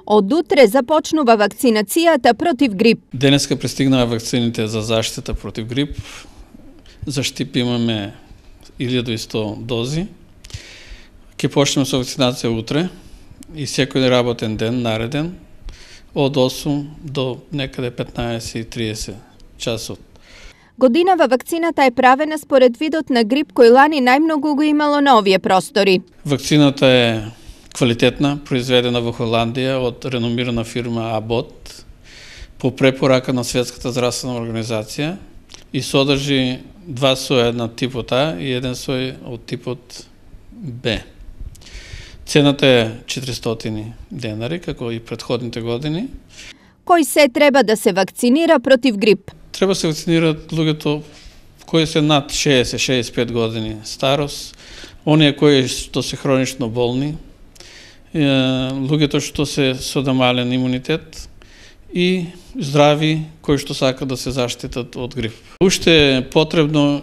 Од утре започнува вакцинацијата против грип. Денеска пристигнаа вакцините за заштита против грип. За штип имаме 1100 дози. Ќе почнеме со вакцинација утре и секој работен ден нареден од 8 до некаде 15:30 часот. Годинава вакцината е правена според видот на грип кој лани најмногу го имало на овие простори. Вакцината е квалитетна, произведена во Холандија од реномирана фирма Abbott по препорака на Светската здравствена организација и содржи 2 соја на типот А и 1 сој од типот Б. Цената е 400 денари, како и претходните години. Кој се треба да се вакцинира против грип? Треба се вакцинираат луѓето кои се над 60-65 години старост, оние кои што се хронично болни, луѓето што се со намален имунитет и здрави кои што сакаат да се заштитат од грип. Уште е потребно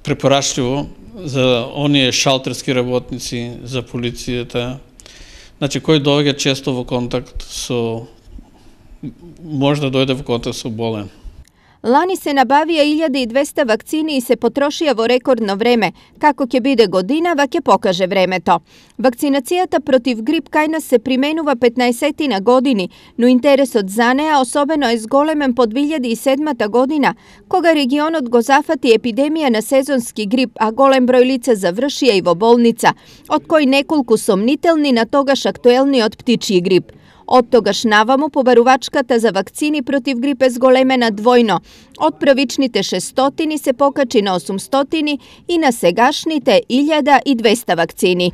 препорачливо за оние шалтерски работници, за полицијата, значи кој доаѓа често во контакт со, може да дојде во контакт со болен. Лани се набавија 1200 вакцини и се потрошија во рекордно време. Како ќе биде годинава, ќе покаже времето. Вакцинацијата против грип кај нас се применува 15 години, но интересот за неа особено е зголемен по 2007 година, кога регионот го зафати епидемија на сезонски грип, а голем број лица завршија и во болница, од кои неколку сомнителни на тогаш актуелниот птичји грип. Од тогаш наваму побарувачката за вакцини против грип е зголемена двојно. Од првичните 600 се покачи на 800 и на сегашните 1200 вакцини.